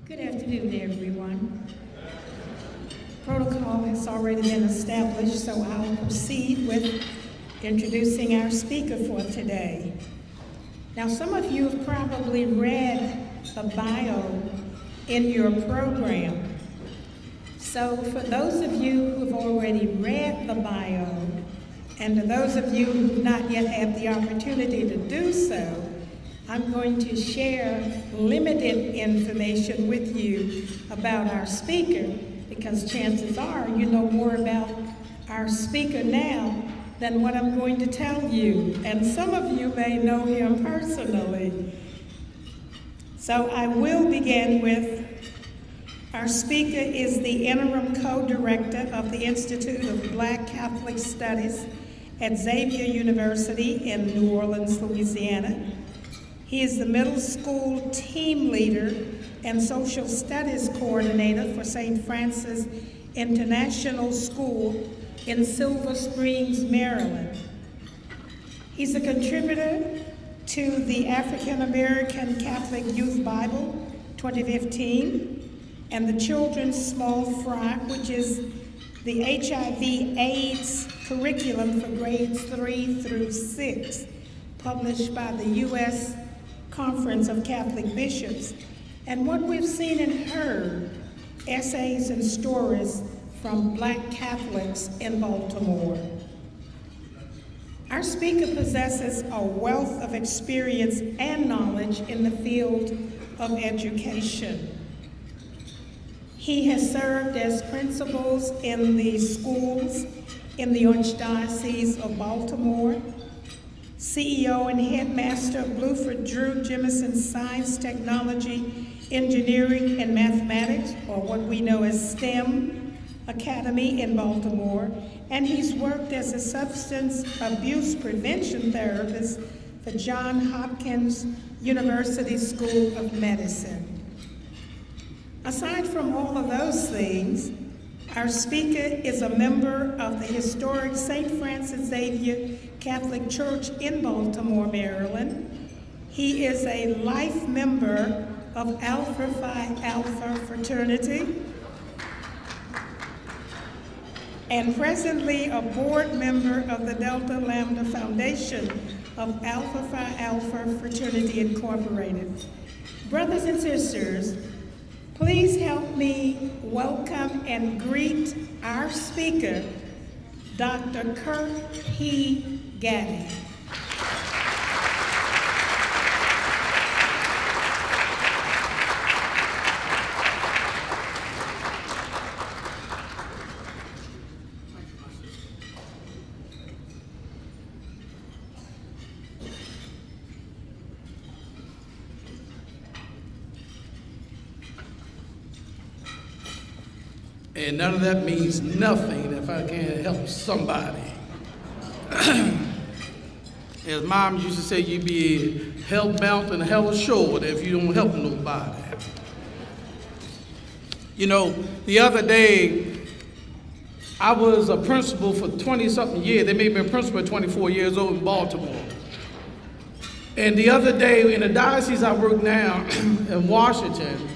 Good afternoon, everyone. Protocol has already been established, so I'll proceed with introducing our speaker for today. Now, some of you have probably read the bio in your program. So for those of you who have already read the bio, and to those of you who have not yet had the opportunity to do so, I'm going to share limited information with you about our speaker, because chances are you know more about our speaker now than what I'm going to tell you. And some of you may know him personally. So I will begin with our speaker is the interim co-director of the Institute of Black Catholic Studies at Xavier University in New Orleans, Louisiana. He is the middle school team leader and social studies coordinator for St. Francis International School in Silver Springs, Maryland. He's a contributor to the African American Catholic Youth Bible 2015 and the Children's Small Fry, which is the HIV/AIDS curriculum for grades 3 through 6, published by the U.S. Conference of Catholic Bishops. And what we've seen and heard, essays and stories from Black Catholics in Baltimore. Our speaker possesses a wealth of experience and knowledge in the field of education. He has served as principals in the schools in the Archdiocese of Baltimore, CEO and headmaster of Bluford Drew Jemison Science, Technology, Engineering, and Mathematics, or what we know as STEM Academy in Baltimore, and he's worked as a substance abuse prevention therapist for Johns Hopkins University School of Medicine. Aside from all of those things, our speaker is a member of the historic St. Francis Xavier Catholic Church in Baltimore, Maryland. He is a life member of Alpha Phi Alpha fraternity and presently a board member of the Delta Lambda Foundation of Alpha Phi Alpha Fraternity Incorporated. Brothers and sisters, please help me welcome and greet our speaker, Dr. Kirk Gaddy. And none of that means nothing if I can't help somebody. As Mom used to say, you'd be hell-bound and hell-assured if you don't help nobody. You know, the other day, I was a principal for 20-something years. They made me a principal at 24 years old in Baltimore. And the other day, in the diocese I work now in Washington,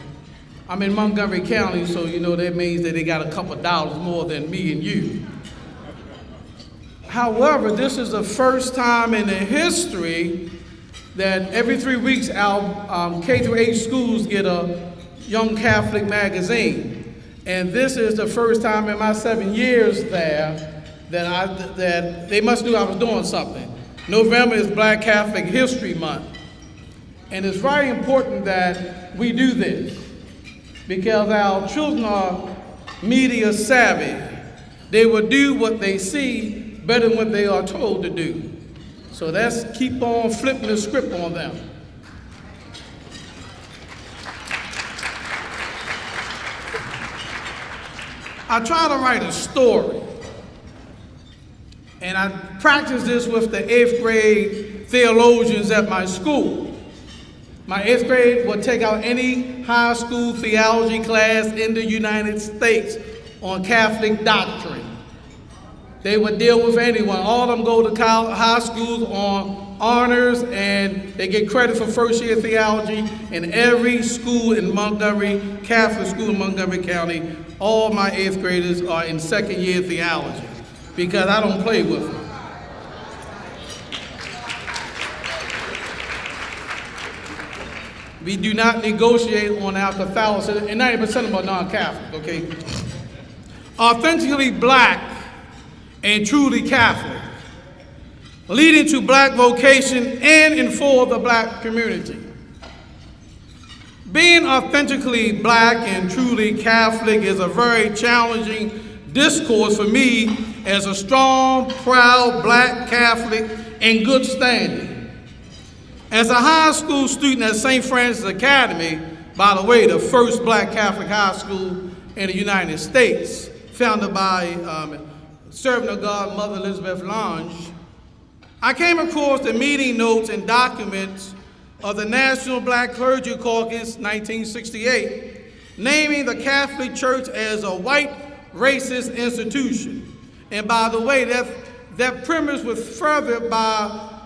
I'm in Montgomery County, so you know that means that they got a couple dollars more than me and you. However, this is the first time in the history that every 3 weeks our K-8 schools get a Young Catholic magazine. And this is the first time in my 7 years there that they must knew I was doing something. November is Black Catholic History Month. And it's very important that we do this, because our children are media savvy. They will do what they see better than what they are told to do. So let's keep on flipping the script on them. I try to write a story, and I practice this with the 8th grade theologians at my school. My 8th grade will take out any high school theology class in the United States on Catholic doctrine. They would deal with anyone. All of them go to high schools on honors, and they get credit for first-year theology in every school in Montgomery, Catholic school in Montgomery County. All my 8th graders are in second-year theology because I don't play with them. We do not negotiate on our Catholicism, and 90% of them are non-Catholic, okay? Authentically black and truly Catholic, leading to black vocation and in for the black community. Being authentically black and truly Catholic is a very challenging discourse for me as a strong, proud black Catholic in good standing. As a high school student at St. Francis Academy, by the way, the first black Catholic high school in the United States, founded by servant of God, Mother Elizabeth Lange, I came across the meeting notes and documents of the National Black Clergy Caucus 1968, naming the Catholic Church as a white racist institution. And by the way, that premise was furthered by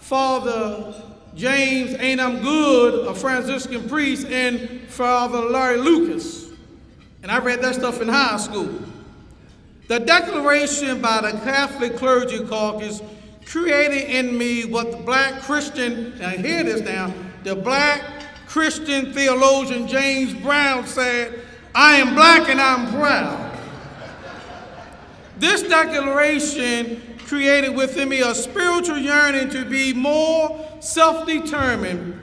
Father James Ain't I'm Good, a Franciscan priest, and Father Larry Lucas. And I read that stuff in high school. The declaration by the Catholic Clergy Caucus created in me what the black Christian, now hear this now, the black Christian theologian James Brown said, "I am black and I'm proud." This declaration created within me a spiritual yearning to be more self-determined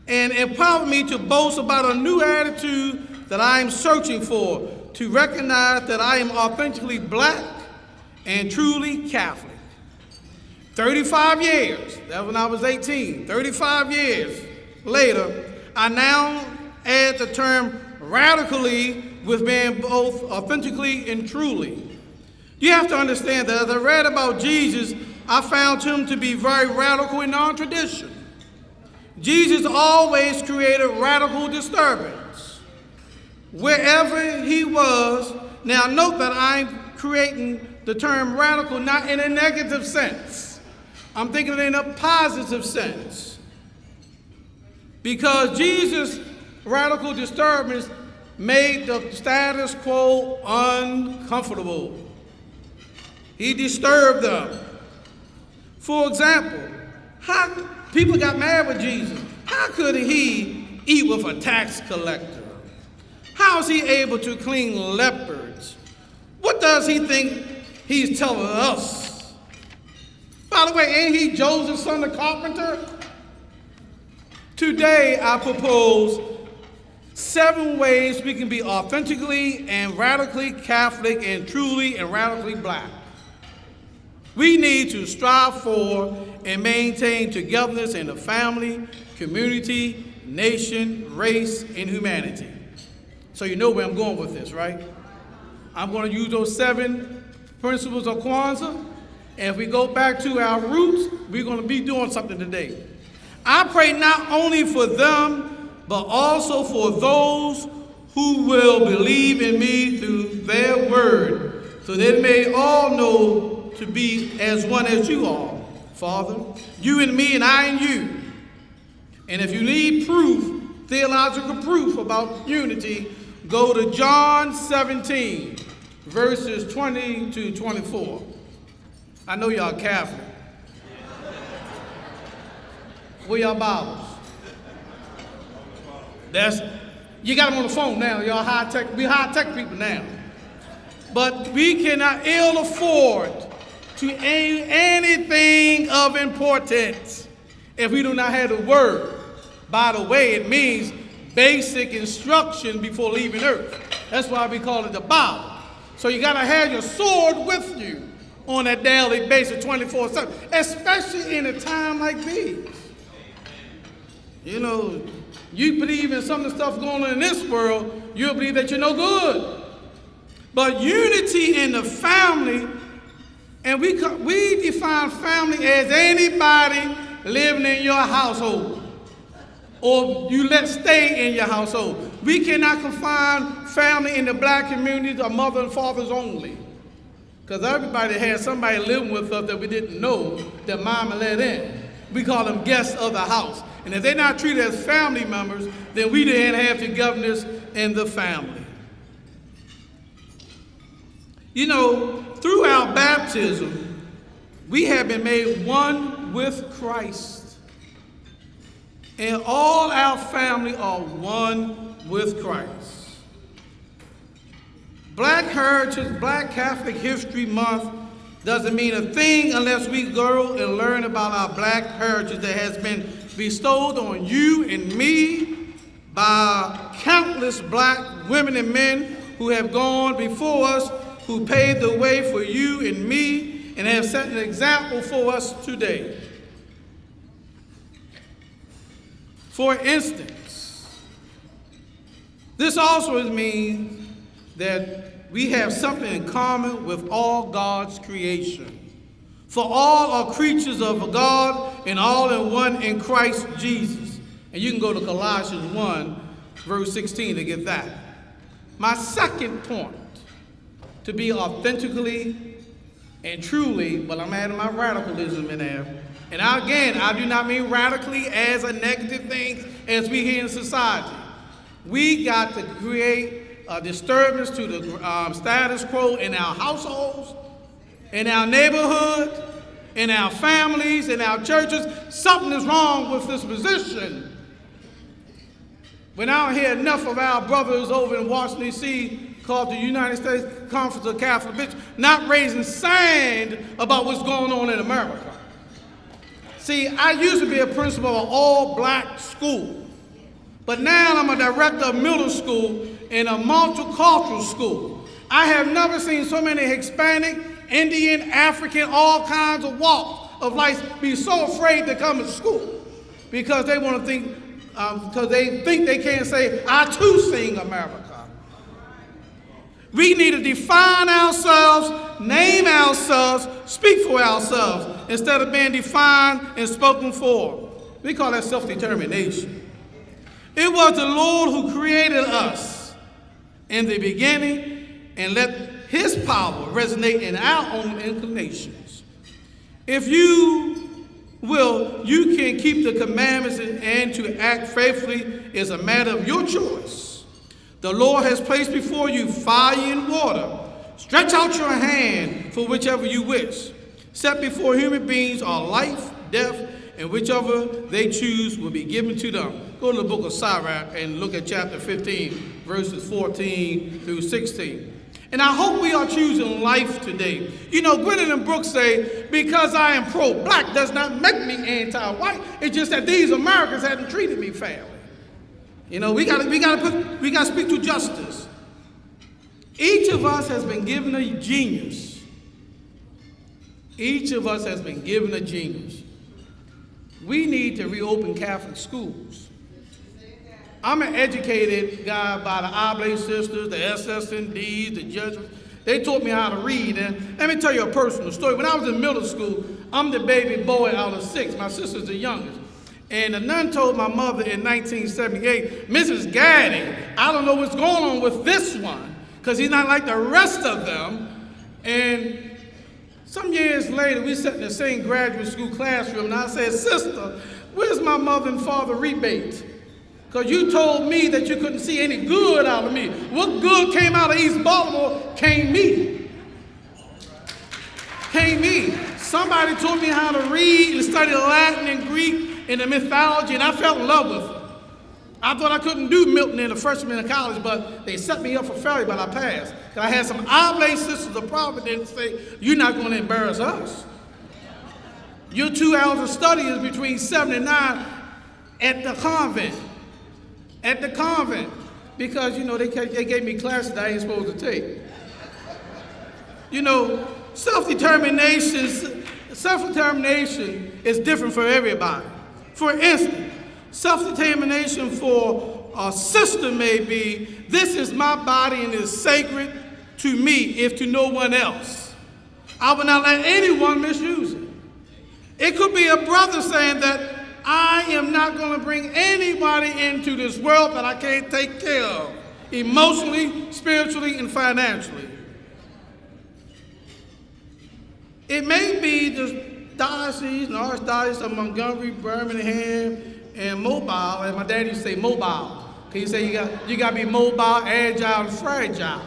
and empowered me to boast about a new attitude that I am searching for, to recognize that I am authentically black and truly Catholic. 35 years, that's when I was 18, 35 years later, I now add the term radically with being both authentically and truly. You have to understand that as I read about Jesus, I found him to be very radical in non-tradition. Jesus always created radical disturbance wherever he was. Now note that I'm creating the term radical not in a negative sense. I'm thinking in a positive sense. Because Jesus' radical disturbance made the status quo uncomfortable. He disturbed them. For example, how people got mad with Jesus. How could he eat with a tax collector? How is he able to clean lepers? What does he think he's telling us? By the way, ain't he Joseph's son, the carpenter? Today, I propose 7 ways we can be authentically and radically Catholic and truly and radically black. We need to strive for and maintain togetherness in the family, community, nation, race, and humanity. So you know where I'm going with this, right? I'm going to use those 7 principles of Kwanzaa, and if we go back to our roots, we're going to be doing something today. I pray not only for them, but also for those who will believe in me through their word, so they may all know to be as one as you are, Father, you and me and I and you. And if you need proof, theological proof about unity, go to John 17, verses 20 to 24. I know y'all Catholic. Where y'all Bibles? You got them on the phone now. Y'all high-tech, we high-tech people now. But we cannot ill afford to aim anything of importance if we do not have the word. By the way, it means basic instruction before leaving earth. That's why we call it the Bible. So you gotta have your sword with you on a daily basis, 24/7, especially in a time like these. You know, you believe in some of the stuff going on in this world, you'll believe that you're no good. But unity in the family, and we define family as anybody living in your household, or you let stay in your household. We cannot confine family in the black community to mother and fathers only, because everybody had somebody living with us that we didn't know that mama let in. We call them guests of the house. And if they're not treated as family members, then we didn't have togetherness in the family. You know, through our baptism, we have been made one with Christ. And all our family are one with Christ. Black Heritage, Black Catholic History Month doesn't mean a thing unless we go and learn about our black heritage that has been bestowed on you and me by countless black women and men who have gone before us, who paved the way for you and me and have set an example for us today. For instance, this also means that we have something in common with all God's creation. For all are creatures of God and all in one in Christ Jesus. And you can go to Colossians 1, verse 16 to get that. My second point, to be authentically and truly, but I'm adding my radicalism in there. And again, I do not mean radically as a negative thing as we hear in society. We got to create a disturbance to the status quo in our households, in our neighborhood, in our families, in our churches. Something is wrong with this position. When I don't hear enough of our brothers over in Washington, D.C., called the United States Conference of Catholic Bishops, not raising sand about what's going on in America. See, I used to be a principal of an all-black school, but now I'm a director of middle school in a multicultural school. I have never seen so many Hispanic, Indian, African, all kinds of walks of life be so afraid to come to school because they want to think, because they think they can't say, I too sing America. We need to define ourselves, name ourselves, speak for ourselves, instead of being defined and spoken for. We call that self-determination. It was the Lord who created us in the beginning and let his power resonate in our own inclinations. If you will, you can keep the commandments and to act faithfully is a matter of your choice. The Lord has placed before you fire and water. Stretch out your hand for whichever you wish. Set before human beings are life, death, and whichever they choose will be given to them. Go to the book of Sirach and look at chapter 15, verses 14 through 16. And I hope we are choosing life today. You know, Gwyneth and Brooks say, because I am pro-black does not make me anti-white. It's just that these Americans haven't treated me fairly. You know, we gotta speak to justice. Each of us has been given a genius. Each of us has been given a genius. We need to reopen Catholic schools. I'm an educated guy by the Oblate Sisters, the SSNDs, the Jesuits. They taught me how to read. And let me tell you a personal story. When I was in middle school, I'm the baby boy out of 6. My sister's the youngest. And a nun told my mother in 1978, Mrs. Gaddy, I don't know what's going on with this one, because he's not like the rest of them. And some years later, we sat in the same graduate school classroom, and I said, Sister, where's my mother and father rebate? Because you told me that you couldn't see any good out of me. What good came out of East Baltimore came me. Came me. Somebody taught me how to read and study Latin and Greek and the mythology, and I fell in love with it. I thought I couldn't do Milton in a freshman in college, but they set me up for failure, but I passed. I had some Oblate Sisters of Providence say, you're not going to embarrass us. Your 2 hours of study is between 7 and 9 at the convent. At the convent. Because, you know, they gave me classes that I ain't supposed to take. You know, self-determination is different for everybody. For instance, self-determination for a sister may be, this is my body and it is sacred to me, if to no one else. I will not let anyone misuse it. It could be a brother saying that I am not going to bring anybody into this world that I can't take care of, emotionally, spiritually, and financially. It may be dioceses and archdiocese of Montgomery, Birmingham, and Mobile, and my dad used to say mobile. He said you got to be mobile, agile, and fragile.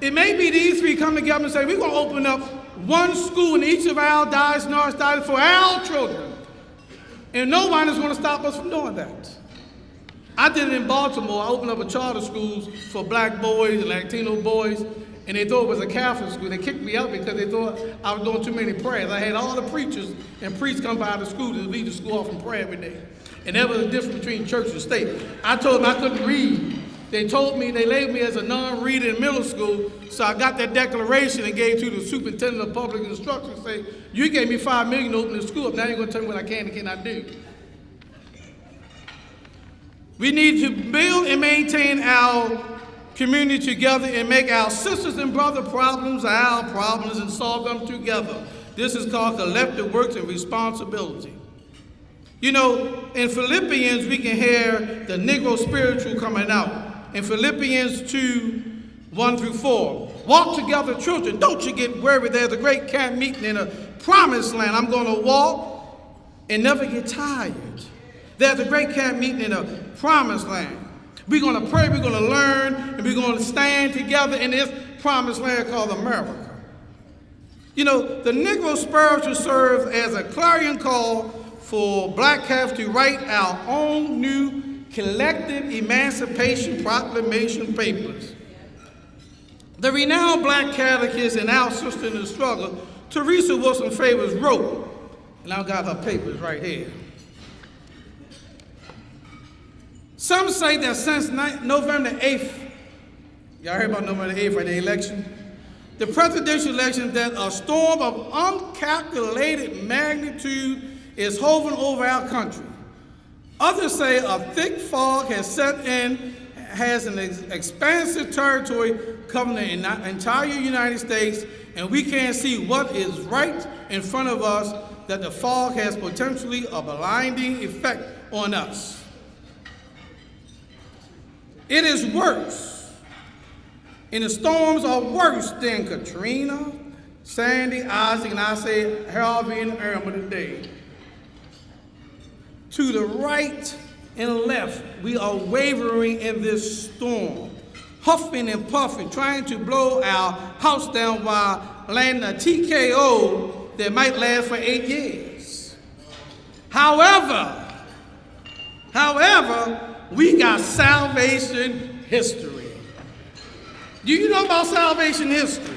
It may be these three come together and say, we're going to open up one school in each of our dioceses and archdioceses for our children. And no one is going to stop us from doing that. I did it in Baltimore. I opened up a charter schools for black boys and Latino boys, and they thought it was a Catholic school. They kicked me out because they thought I was doing too many prayers. I had all the preachers and priests come by the school to lead the school off in prayer every day. And that was the difference between church and state. I told them I couldn't read. They told me, they labeled me as a non-reader in middle school, so I got that declaration and gave to the superintendent of public instruction, saying, you gave me $5 million to open the school up, now you're going to tell me what I can and cannot do. We need to build and maintain our community together and make our sisters and brother problems our problems and solve them together. This is called collective works and responsibility. You know, in Philippians, we can hear the Negro spiritual coming out. In Philippians 2, 1 through 4. Walk together, children. Don't you get worried. There's a great camp meeting in a promised land. I'm going to walk and never get tired. There's a great camp meeting in a promised land. We're going to pray, we're going to learn, and we're going to stand together in this promised land called America. You know, the Negro spiritual serves as a clarion call for black Catholics to write our own new collective emancipation proclamation papers. The renowned black catechist and our sister in the struggle, Teresa Wilson Favors, wrote, and I've got her papers right here. Some say that since November 8th, y'all heard about November 8th, right, the election? The presidential election, that a storm of uncalculated magnitude is hovering over our country. Others say a thick fog has set in, has an expansive territory covering the entire United States, and we can't see what is right in front of us, that the fog has potentially a blinding effect on us. It is worse, and the storms are worse than Katrina, Sandy, Isaac, and I say Harvey and Irma today. To the right and left, we are wavering in this storm, huffing and puffing, trying to blow our house down while landing a TKO that might last for 8 years. However, we got salvation history. Do you know about salvation history?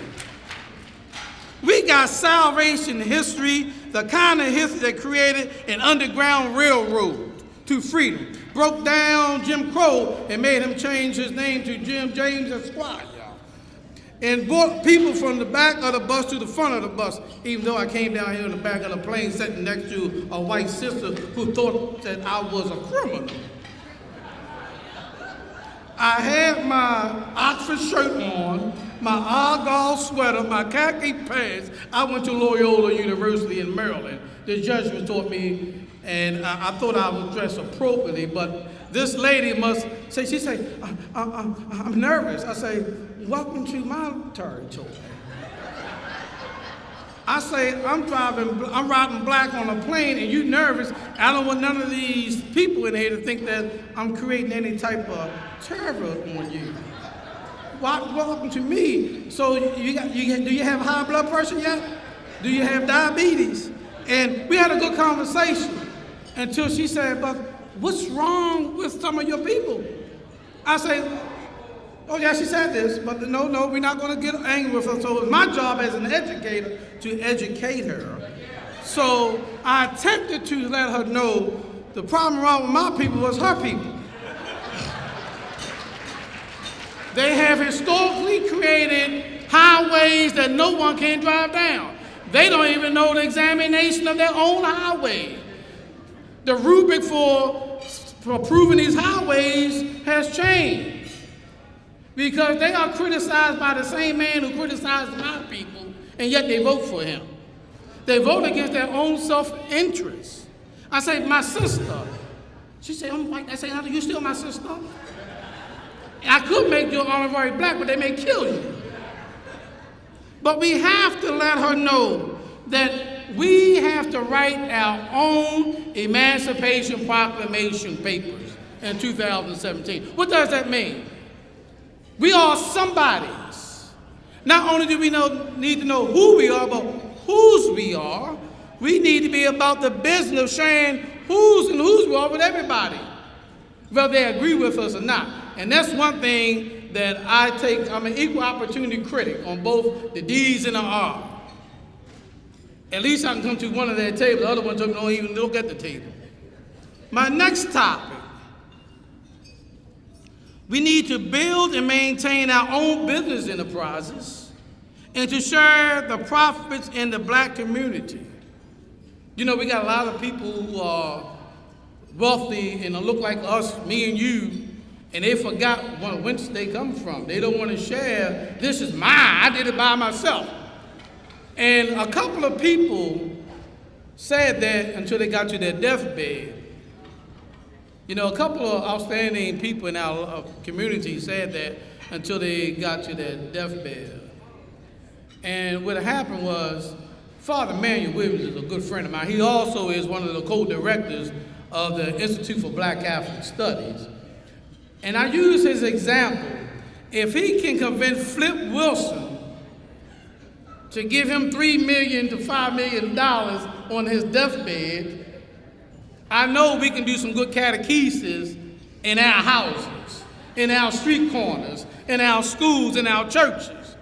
We got salvation history, the kind of history that created an underground railroad to freedom, broke down Jim Crow and made him change his name to Jim James Esquire, and brought people from the back of the bus to the front of the bus, even though I came down here in the back of the plane sitting next to a white sister who thought that I was a criminal. I had my Oxford shirt on, my Argyle sweater, my khaki pants. I went to Loyola University in Maryland. The Jesuits taught me, and I thought I was dressed appropriately, but this lady must say, she said, I'm nervous. I say, welcome to my territory. I say, I'm riding black on a plane and you nervous. I don't want none of these people in here to think that I'm creating any type of terror on you. Welcome to me. So do you have high blood pressure yet? Do you have diabetes? And we had a good conversation until she said, but what's wrong with some of your people? I say, oh yeah, she said this, but no, we're not going to get angry with her. So it's my job as an educator to educate her. So I attempted to let her know the problem wrong with my people was her people. They have historically created highways that no one can drive down. They don't even know the examination of their own highway. The rubric for approving these highways has changed, because they are criticized by the same man who criticized my people, and yet they vote for him. They vote against their own self-interest. I say, my sister. She said, I'm white. I say, you still my sister? I could make you honorary black, but they may kill you. But we have to let her know that we have to write our own Emancipation Proclamation papers in 2017. What does that mean? We are somebodies. Not only do we need to know who we are, but whose we are. We need to be about the business of sharing whose we are with everybody, whether they agree with us or not. And that's one thing that I'm an equal opportunity critic on both the D's and the R. At least I can come to one of their tables, the other ones don't even look at the table. My next topic, we need to build and maintain our own business enterprises and to share the profits in the black community. You know, we got a lot of people who are wealthy and look like us, me and you, and they forgot whence they come from. They don't want to share, this is mine, I did it by myself. And a couple of people said that until they got to their deathbed. You know, a couple of outstanding people in our community said that until they got to their deathbed. And what happened was, Father Manuel Williams is a good friend of mine. He also is one of the co-directors of the Institute for Black Catholic Studies. And I use his example. If he can convince Flip Wilson to give him $3 million to $5 million on his deathbed, I know we can do some good catechesis in our houses, in our street corners, in our schools, in our churches.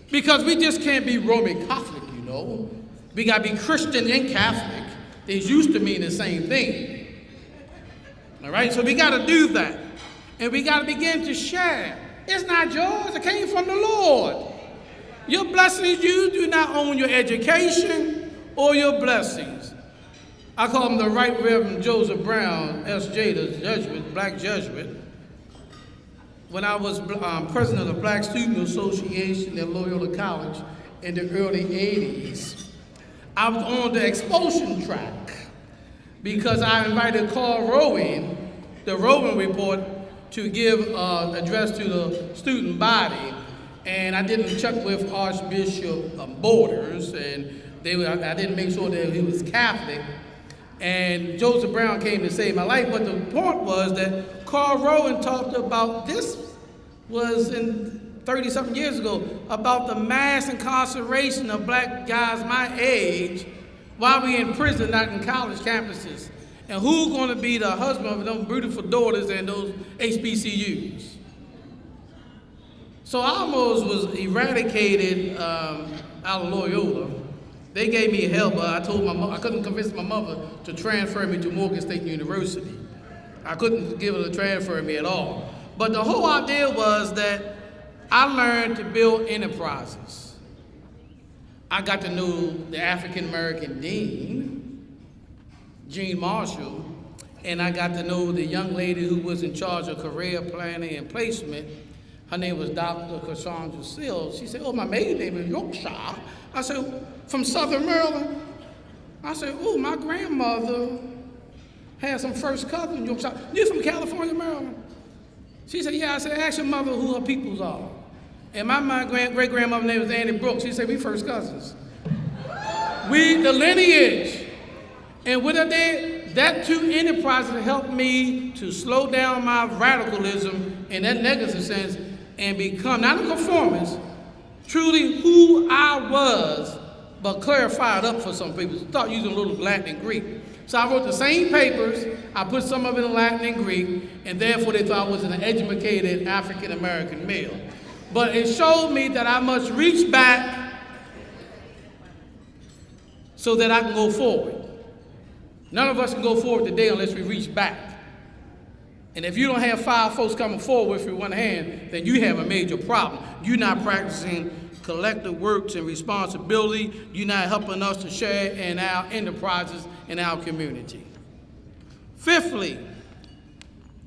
Because we just can't be Roman Catholic, you know. We got to be Christian and Catholic. These used to mean the same thing. All right, so we got to do that. And we got to begin to share. It's not yours, it came from the Lord. Your blessings, you do not own your education or your blessings. I call him the Right Reverend Joseph Brown, S.J., the Jesuit, black Jesuit. When I was president of the Black Student Association at Loyola College in the early 80s, I was on the expulsion track because I invited Carl Rowan, the Rowan Report, to give an address to the student body. And I didn't check with Archbishop Borders, and I didn't make sure that he was Catholic. And Joseph Brown came to save my life. But the point was that Carl Rowan talked about, this was in 30-something years ago, about the mass incarceration of black guys my age while we in prison, not in college campuses. And who's going to be the husband of those beautiful daughters and those HBCUs? So I almost was eradicated out of Loyola. They gave me help, but I told my mother, I couldn't convince my mother to transfer me to Morgan State University. I couldn't give her to transfer me at all. But the whole idea was that I learned to build enterprises. I got to know the African American dean, Jean Marshall, and I got to know the young lady who was in charge of career planning and placement. Her name was Dr. Cassandra Sills. She said, oh, my maiden name is Yorkshire. I said, from Southern Maryland? I said, oh, my grandmother had some first cousins in Yorkshire. You from California, Maryland? She said, yeah. I said, ask your mother who her peoples are. And my great-grandmother's name was Annie Brooks. She said, we first cousins. We the lineage. And what I did, that two enterprises helped me to slow down my radicalism in that negative sense and become, not a conformist, truly who I was, but clarified up for some people. Start using a little Latin and Greek. So I wrote the same papers, I put some of it in Latin and Greek, and therefore they thought I was an educated African-American male. But it showed me that I must reach back so that I can go forward. None of us can go forward today unless we reach back. And if you don't have 5 folks coming forward with one hand, then you have a major problem. You're not practicing collective works and responsibility. You're not helping us to share in our enterprises in our community. Fifthly,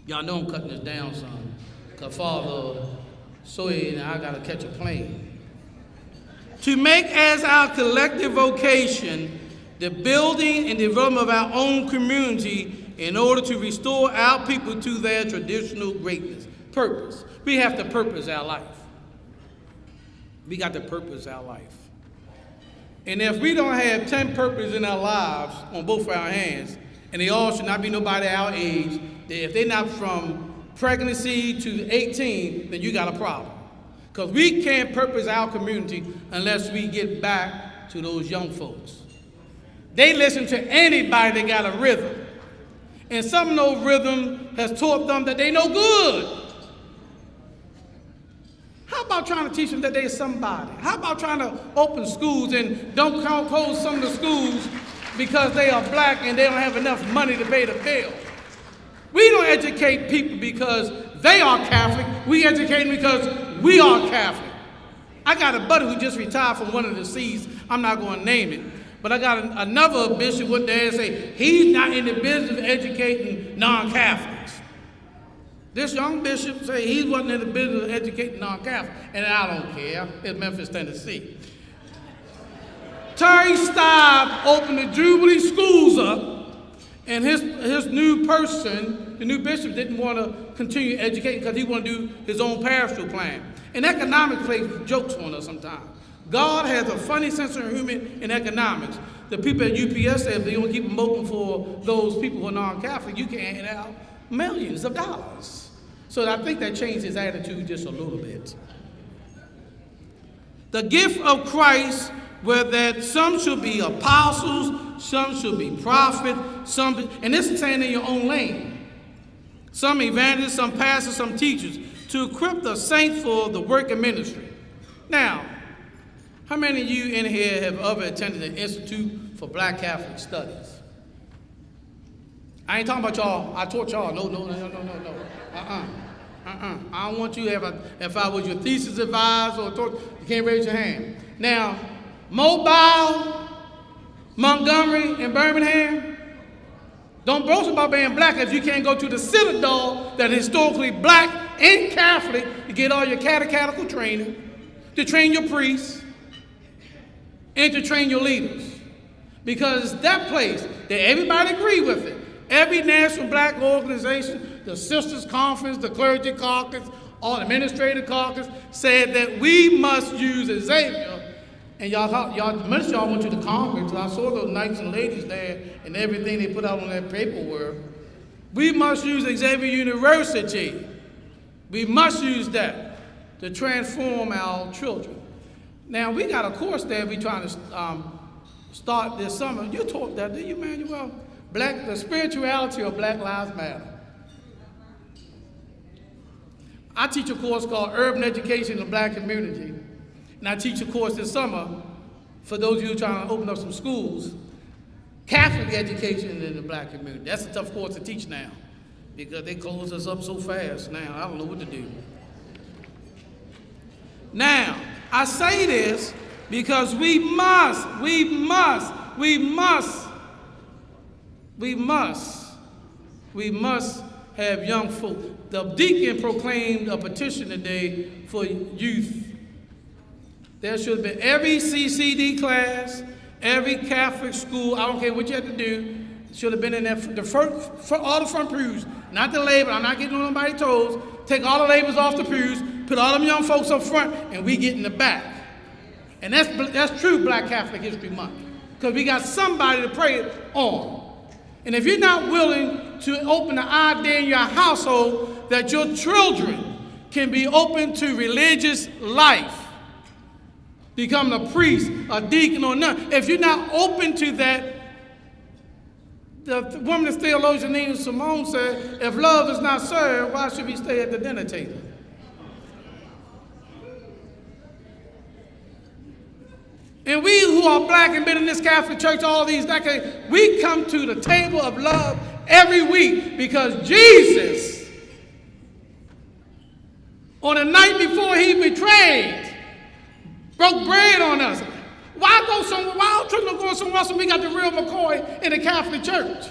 y'all know I'm cutting this down some, because Father Soy and I got to catch a plane. To make as our collective vocation the building and development of our own community in order to restore our people to their traditional greatness. Purpose. We have to purpose our life. We got to purpose our life. And if we don't have 10 purposes in our lives on both our hands, and they all should not be nobody our age, if they're not from pregnancy to 18, then you got a problem. Because we can't purpose our community unless we get back to those young folks. They listen to anybody that got a rhythm. And some of those rhythm has taught them that they no good. How about trying to teach them that they're somebody? How about trying to open schools and don't close some of the schools because they are black and they don't have enough money to pay the bill? We don't educate people because they are Catholic. We educate them because we are Catholic. I got a buddy who just retired from one of the C's. I'm not going to name it. But I got another bishop went there and say he's not in the business of educating non-Catholics. This young bishop said he wasn't in the business of educating non-Catholics. And I don't care. It's Memphis, Tennessee. Terry Staub opened the Jubilee schools up, and his new person, the new bishop, didn't want to continue educating because he wanted to do his own pastoral plan. And economics plays jokes on us sometimes. God has a funny sense of humor in economics. The people at UPS say if they don't keep them open for those people who are non-Catholic, you can hand out millions of dollars. So I think that changed his attitude just a little bit. The gift of Christ, where that some should be apostles, some should be prophets, and this is saying in your own lane. Some evangelists, some pastors, some teachers, to equip the saints for the work of ministry. Now, how many of you in here have ever attended the Institute for Black Catholic Studies? I ain't talking about y'all. I taught y'all. No. I don't want you, if I was your thesis advisor or taught, you can't raise your hand. Now, Mobile, Montgomery, and Birmingham, don't boast about being black if you can't go to the Citadel that is historically black and Catholic to get all your catechetical training, to train your priests, and to train your leaders. Because it's that place that everybody agree with it. Every national black organization, the Sisters Conference, the Clergy Caucus, all the Administrative Caucus, said that we must use Xavier. And most of y'all went to the conference. I saw those knights and ladies there and everything they put out on that paperwork. We must use Xavier University. We must use that to transform our children. Now, we got a course there we're trying to start this summer. You taught that, didn't you, Manuel? The spirituality of Black Lives Matter. I teach a course called Urban Education in the Black Community. And I teach a course this summer for those of you trying to open up some schools, Catholic education in the black community. That's a tough course to teach now because they close us up so fast now. I don't know what to do. Now, I say this because we must have young folk. The deacon proclaimed a petition today for youth. There should be every CCD class, every Catholic school, I don't care what you have to do, should have been in there for all the front pews, not the label. I'm not getting on nobody's toes. Take all the labels off the pews, put all them young folks up front, and we get in the back. And that's true Black Catholic History Month, because we got somebody to pray it on. And if you're not willing to open the idea in your household that your children can be open to religious life, become a priest, a deacon, or none, if you're not open to that, the womanist theologian Nina Simone said, if love is not served, why should we stay at the dinner table? And we who are black and been in this Catholic church all these decades, we come to the table of love every week because Jesus, on the night before he betrayed, broke bread on us. Why go somewhere? Why our children going somewhere else when we got the real McCoy in the Catholic Church?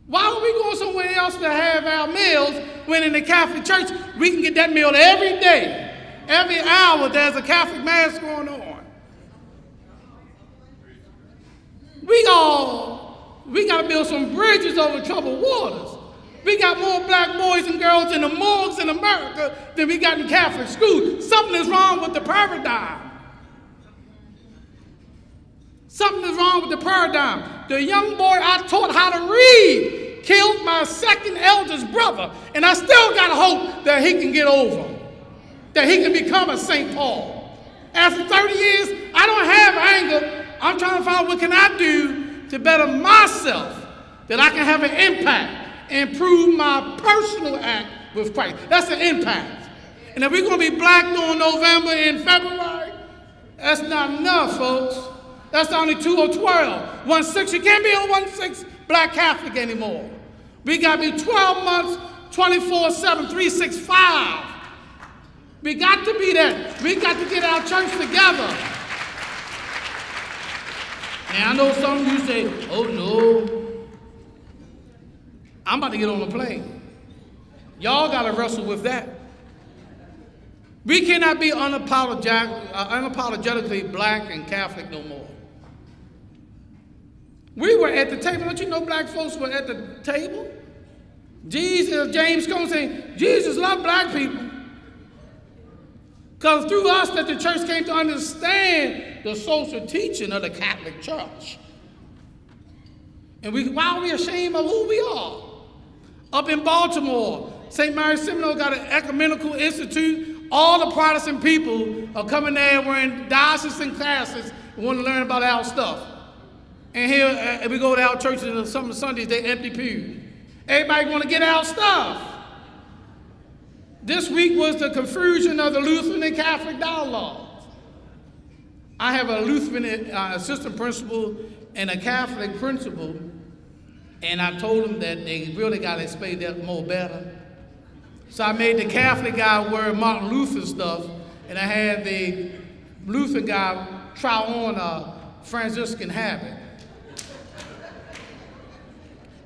Why would we go somewhere else to have our meals when in the Catholic Church we can get that meal every day? Every hour there's a Catholic Mass going on. We got to build some bridges over troubled waters. We got more black boys and girls in the morgues in America than we got in Catholic schools. Something is wrong with the paradigm. Something is wrong with the paradigm. The young boy I taught how to read killed my second eldest brother, and I still got hope that he can get over, that he can become a St. Paul. After 30 years, I don't have anger. I'm trying to find out what can I do to better myself, that I can have an impact and improve my personal act with Christ. That's the impact. And if we're going to be black during November and February, that's not enough, folks. That's only 2 or 12. 1/6, you can't be a 1/6 black Catholic anymore. We got to be 12 months, 24/7, 365. We got to be that. We got to get our church together. Now, I know some of you say, oh no, I'm about to get on a plane. Y'all got to wrestle with that. We cannot be unapologetically black and Catholic no more. We were at the table. Don't you know black folks were at the table? James Cone saying, Jesus loved black people. Because through us that the church came to understand the social teaching of the Catholic Church. And why are we ashamed of who we are? Up in Baltimore, St. Mary's Seminole got an ecumenical institute. All the Protestant people are coming there wearing diocesan classes and want to learn about our stuff. And here we go to our churches and some Sundays, they empty pews. Everybody want to get our stuff. This week was the confusion of the Lutheran and Catholic dialogues. I have a Lutheran assistant principal and a Catholic principal, and I told them that they really got to explain that more better. So I made the Catholic guy wear Martin Luther stuff, and I had the Lutheran guy try on a Franciscan habit.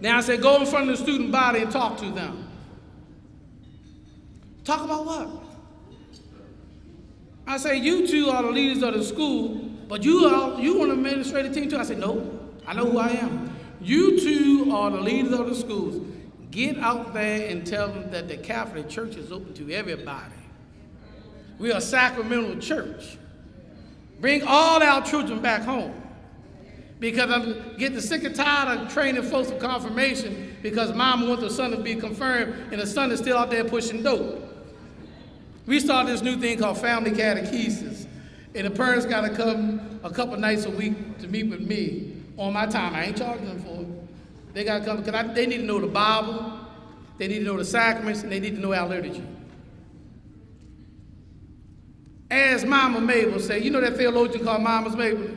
Now I said, go in front of the student body and talk to them. Talk about what? I say, you two are the leaders of the school, but you want an administrative team too? I said, no, I know who I am. You two are the leaders of the schools. Get out there and tell them that the Catholic Church is open to everybody. We are a sacramental church. Bring all our children back home. Because I'm getting sick and tired of training folks for confirmation because mama wants the son to be confirmed and the son is still out there pushing dope. We started this new thing called family catechesis. And the parents got to come a couple nights a week to meet with me on my time. I ain't charging them for it. They got to come because they need to know the Bible, they need to know the sacraments, and they need to know our liturgy. As Mama Mabel said, you know that theologian called Mama's Mabel?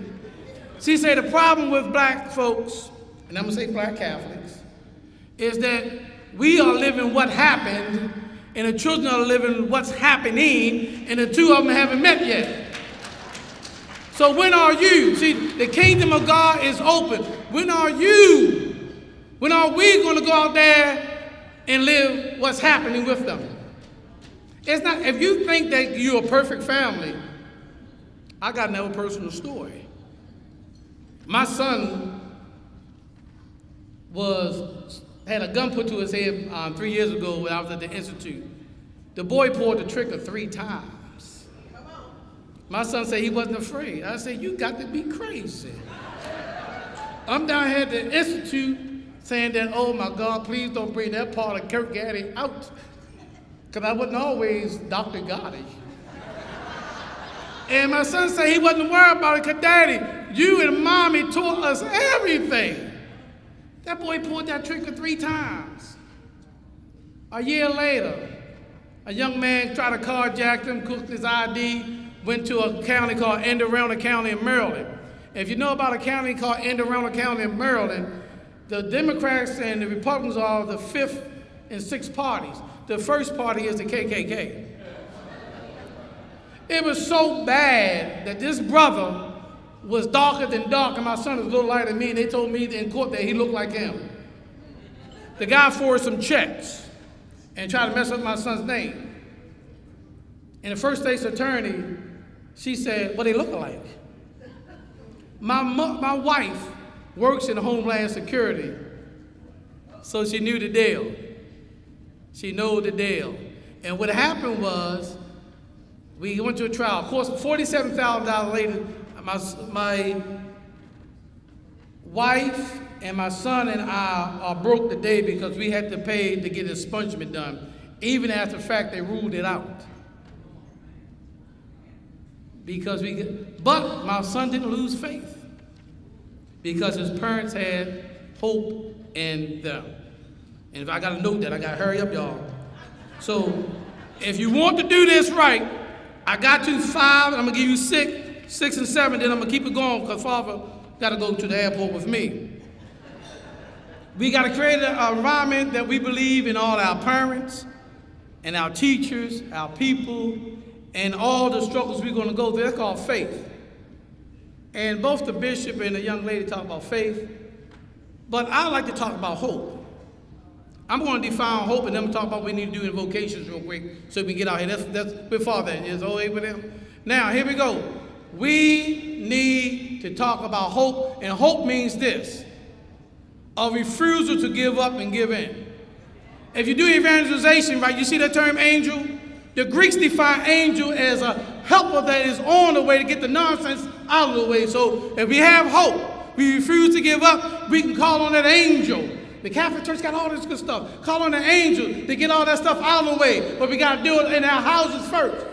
She said the problem with black folks, and I'm going to say black Catholics, is that we are living what happened, and the children are living what's happening, and the two of them haven't met yet. So when are you? See, the kingdom of God is open. When are you? When are we going to go out there and live what's happening with them? It's not, if you think that you're a perfect family, I got another personal story. My son had a gun put to his head 3 years ago when I was at the institute. The boy pulled the trigger 3 times. My son said he wasn't afraid. I said, you got to be crazy. I'm down here at the institute saying that, oh my God, please don't bring that part of Kirk Gaddy out. Because I wasn't always Dr. Gotti. And my son said he wasn't worried about it because Daddy, you and Mommy taught us everything. That boy pulled that trigger 3 times. A year later, a young man tried to carjack him, cooked his ID, went to a county called Inter-Parochial County in Maryland. And if you know about a county called Inter-Parochial County in Maryland, the Democrats and the Republicans are the 5th and 6th parties. The first party is the KKK. It was so bad that this brother was darker than dark, and my son was a little lighter than me, and they told me in court that he looked like him. The guy forged some checks and tried to mess up my son's name. And the first state's attorney, she said, what they look like? My wife works in Homeland Security, so she knew the deal. She knew the deal. And what happened was, we went to a trial. Of course, $47,000 later, wife and my son and I are broke today because we had to pay to get expungement done, even after the fact they ruled it out. But my son didn't lose faith because his parents had hope in them. And if I got to note that, I got to hurry up, y'all. So if you want to do this right, I got you 5, I'm going to give you 6 and 7, then I'm going to keep it going because Father got to go to the airport with me. We got to create an environment that we believe in all our parents and our teachers, our people, and all the struggles we're going to go through. That's called faith. And both the bishop and the young lady talk about faith, but I like to talk about hope. I'm going to define hope, and then I'm going to talk about what we need to do in vocations real quick so we can get out here. That's where Father is. Oh, with him. Now, here we go. We need to talk about hope, and hope means this: a refusal to give up and give in. If you do evangelization, right, you see that term angel? The Greeks define angel as a helper that is on the way to get the nonsense out of the way. So if we have hope, we refuse to give up, we can call on that angel. The Catholic Church got all this good stuff. Call on the angel to get all that stuff out of the way. But we got to do it in our houses first.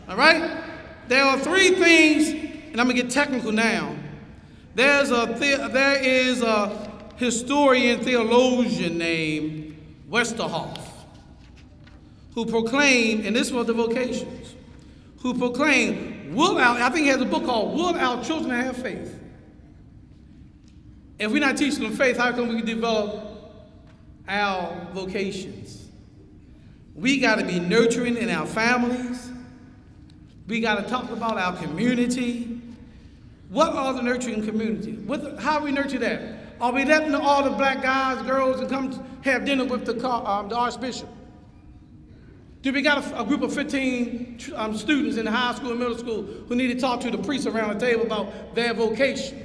All right? There are 3 things, and I'm going to get technical now. There is a historian, theologian named Westerhoff, who proclaimed, and this was the vocations, who proclaimed, I think he has a book called Will Our Children Have Faith? If we're not teaching them faith, how come we can develop our vocations? We got to be nurturing in our families. We got to talk about our community. What are the nurturing community? How we nurture that? Are we letting all the black guys, girls, and come have dinner with the Archbishop? Do we got a group of 15 students in the high school and middle school who need to talk to the priest around the table about their vocation?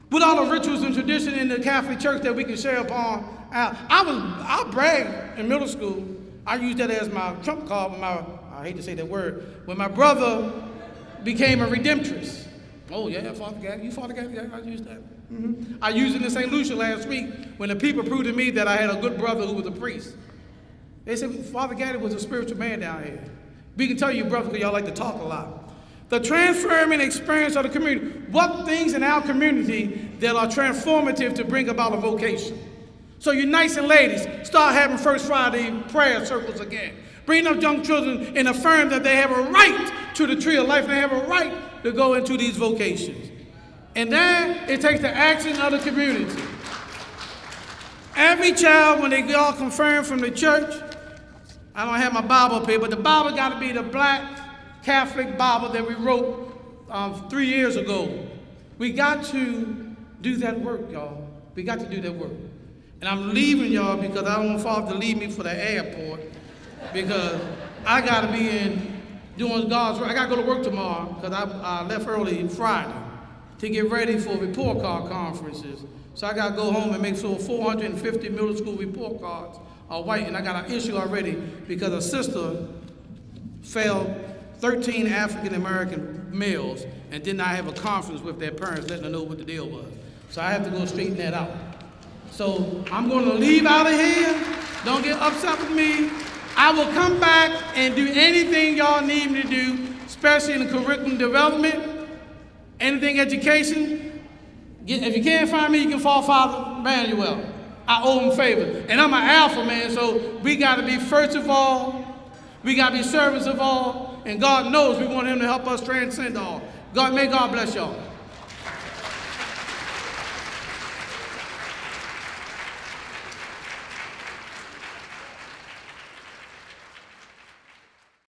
With all the rituals and tradition in the Catholic Church that we can share upon. I bragged in middle school. I used that as my trump card when I hate to say that word, when my brother became a redemptress. Oh yeah, Father God, you Father God, yeah, I used that. Mm-hmm. I used it in St. Lucia last week when the people proved to me that I had a good brother who was a priest. They said, Father Gaddy was a spiritual man down here. We can tell you, brother, because y'all like to talk a lot. The transforming experience of the community. What things in our community that are transformative to bring about a vocation? So you nice and ladies, start having First Friday prayer circles again. Bring up young children and affirm that they have a right to the tree of life. They have a right to go into these vocations. And then it takes the action of the community. Every child, when they all confirmed from the church, I don't have my Bible up here, but the Bible got to be the black Catholic Bible that we wrote 3 years ago. We got to do that work, y'all. We got to do that work. And I'm leaving y'all because I don't want Father to leave me for the airport because I got to be in doing God's work. I got to go to work tomorrow because I left early Friday to get ready for report card conferences. So I got to go home and make sure 450 middle school report cards are white. And I got an issue already because a sister failed 13 African-American males and did not have a conference with their parents letting them know what the deal was. So I have to go straighten that out. So I'm going to leave out of here. Don't get upset with me. I will come back and do anything y'all need me to do, especially in the curriculum development, anything education. If you can't find me, you can follow Father Manuel. I owe him favor. And I'm an alpha man, so we got to be first of all. We got to be servants of all. And God knows we want him to help us transcend all. May God bless y'all.